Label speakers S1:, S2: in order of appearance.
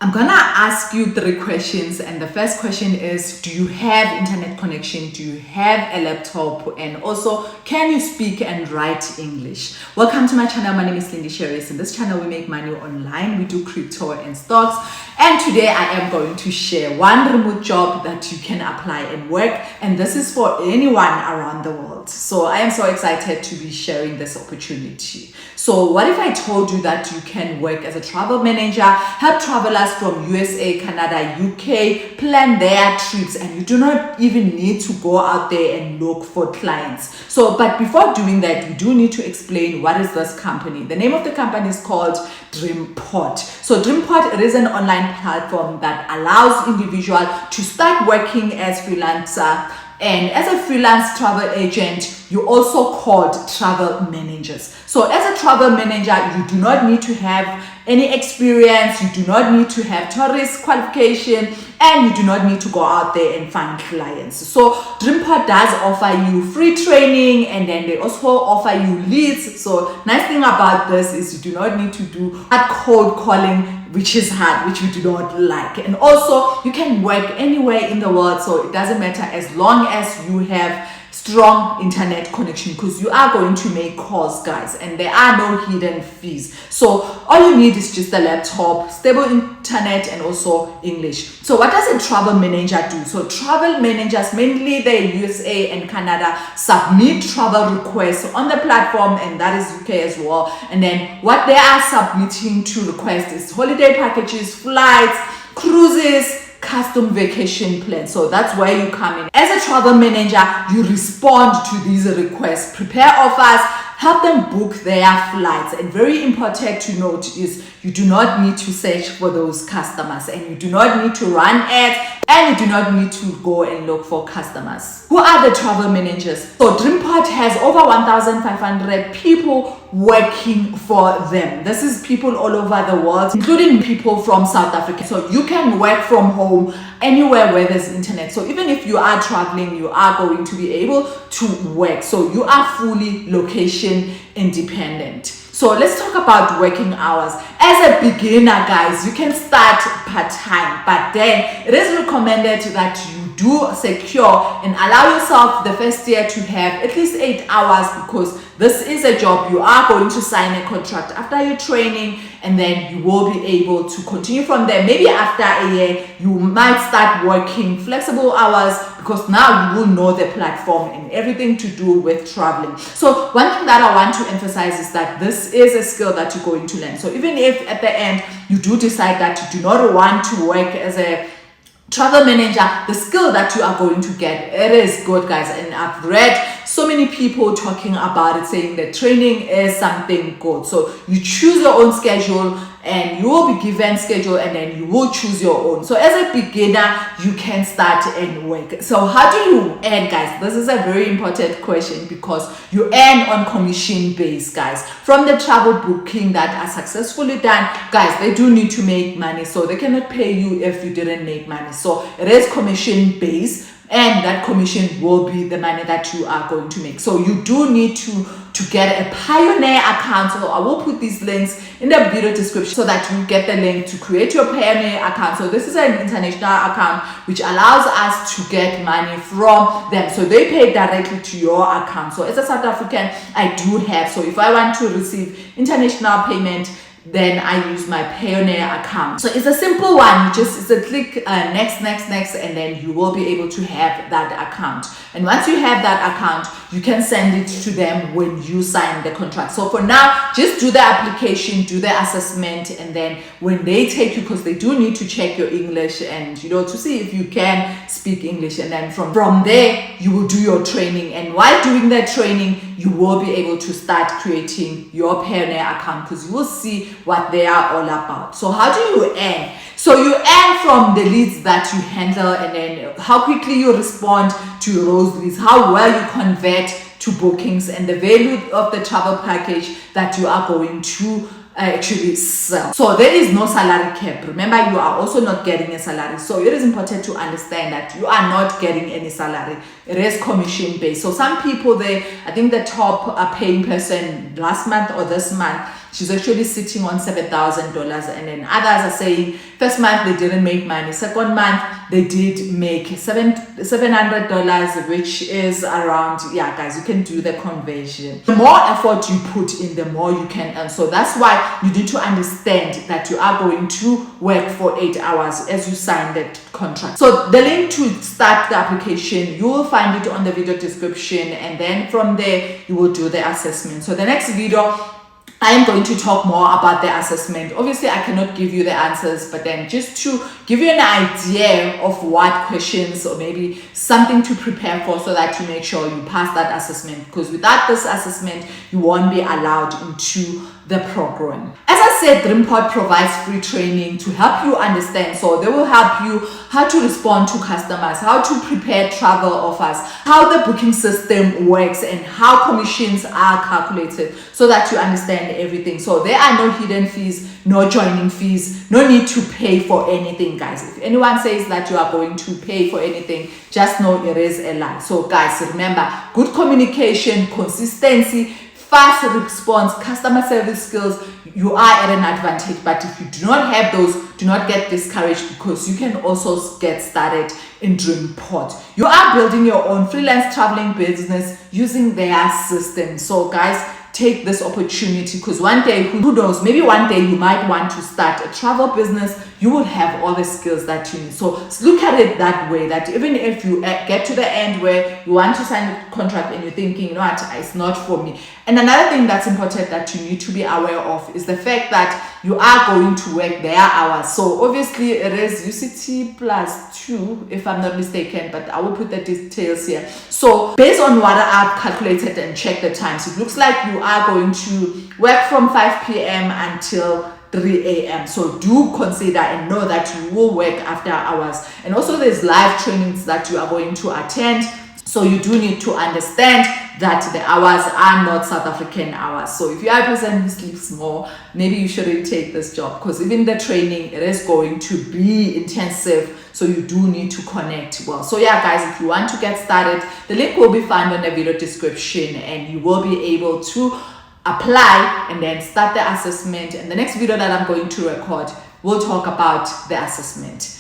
S1: I'm gonna ask you 3 questions, and the first question is, do you have internet connection? Do you have a laptop? And also, can you speak and write English? Welcome to my channel. My name is Lindy Sherris. In this channel, we make money online. We do crypto and stocks. And today I am going to share one remote job that you can apply and work. And this is for anyone around the world. So I am so excited to be sharing this opportunity. So what if I told you that you can work as a travel manager, help travelers from USA, Canada, UK, plan their trips, and you do not even need to go out there and look for clients. So, but before doing that, you do need to explain what is this company. The name of the company is called Dreamport. So Dreamport, it is an online platform that allows individuals to start working as freelancer. And as a freelance travel agent, you also called travel managers. So as a travel manager, you do not need to have any experience, you do not need to have tourist qualification, and you do not need to go out there and find clients. So Dreamport does offer you free training, and then they also offer you leads. So nice thing about this is you do not need to do hard cold calling, which is hard, which you do not like. And also you can work anywhere in the world, so it doesn't matter as long as you have strong internet connection, because you are going to make calls, guys, and there are no hidden fees. So all you need is just a laptop, stable internet, and also English. So what does a travel manager do? So travel managers, mainly the USA and Canada, submit travel requests on the platform, and that is UK as well. And then what they are submitting to request is holiday packages, flights, cruises, custom vacation plans. So that's where you come in. As a travel manager, you respond to these requests, prepare offers, help them book their flights. And very important to note is you do not need to search for those customers, and you do not need to run ads, and you do not need to go and look for customers. Who are the travel managers? So Dreamport has over 1,500 people working for them. This is people all over the world, including people from South Africa. So you can work from home anywhere where there's internet. So even if you are traveling, you are going to be able to work. So you are fully location independent. So let's talk about working hours. As a beginner, guys, you can start part-time, but then it is recommended that you do secure and allow yourself the first year to have at least 8 hours, because this is a job. You are going to sign a contract after your training, and then you will be able to continue from there. Maybe after a year, you might start working flexible hours, because now you will know the platform and everything to do with traveling. So one thing that I want to emphasize is that this is a skill that you're going to learn. So even if at the end you do decide that you do not want to work as a travel manager, the skill that you are going to get, it is good, guys. And I've read so many people talking about it, saying that training is something good. So you choose your own schedule, and you will be given schedule, and then you will choose your own. So as a beginner, you can start and work. So how do you earn, guys? This is a very important question, because you earn on commission base, guys. From the travel booking that are successfully done, guys, they do need to make money, so they cannot pay you if you didn't make money. So it is commission based, and that commission will be the money that you are going to make. So you do need to get a Payoneer account. So I will put these links in the video description so that you get the link to create your Payoneer account. So this is an international account which allows us to get money from them. So they pay directly to your account. So as a South African, I do have. So if I want to receive international payment, then I use my Payoneer account. So it's a simple one. It's a click next, and then you will be able to have that account. And once you have that account, you can send it to them when you sign the contract. So for now, just do the application, do the assessment, and then when they take you, because they do need to check your English and to see if you can speak English, and then from there you will do your training. And while doing that training, you will be able to start creating your Payoneer account, because you will see what they are all about. So how do you earn? So you earn from the leads that you handle, and then how quickly you respond to those leads, how well you convert to bookings, and the value of the travel package that you are going to actually sell. So there is no salary cap. Remember, you are also not getting a salary. So it is important to understand that you are not getting any salary. It is commission based. So some people, I think the top paying person last month or this month she's actually sitting on $7,000, and then others are saying first month they didn't make money, second month they did make $700, which is around, yeah guys, you can do the conversion. The more effort you put in, the more you can earn. So that's why you need to understand that you are going to work for 8 hours as you sign that contract. So the link to start the application, you will find it on the video description, and then from there you will do the assessment. So the next video I am going to talk more about the assessment. Obviously, I cannot give you the answers, but then just to give you an idea of what questions or maybe something to prepare for, so that you make sure you pass that assessment, because without this assessment, you won't be allowed into the program. As I said, Dreamport provides free training to help you understand. So they will help you how to respond to customers, how to prepare travel offers, how the booking system works, and how commissions are calculated, so that you understand everything. So there are no hidden fees, no joining fees, no need to pay for anything, guys. If anyone says that you are going to pay for anything, just know it is a lie. So guys, remember, good communication, consistency, fast response, customer service skills, you are at an advantage. But if you do not have those, do not get discouraged, because you can also get started in Dreamport. You are building your own freelance traveling business using their system. So guys, take this opportunity, because one day, who knows, maybe one day you might want to start a travel business. You will have all the skills that you need. So look at it that way, that even if you get to the end where you want to sign a contract and you're thinking, you know what, it's not for me. And another thing that's important that you need to be aware of is the fact that you are going to work their hours. So obviously it is UCT plus 2, if I'm not mistaken, but I will put the details here. So based on what I've calculated and checked the times, it looks like you are going to work from 5 p.m. until 3 a.m. So do consider and know that you will work after hours. And also there's live trainings that you are going to attend. So you do need to understand that the hours are not South African hours. So if you are a person who sleeps more, maybe you shouldn't take this job, because even the training, it is going to be intensive. So you do need to connect well. So yeah guys, if you want to get started, the link will be found on the video description, and you will be able to apply and then start the assessment. And the next video that I'm going to record will talk about the assessment.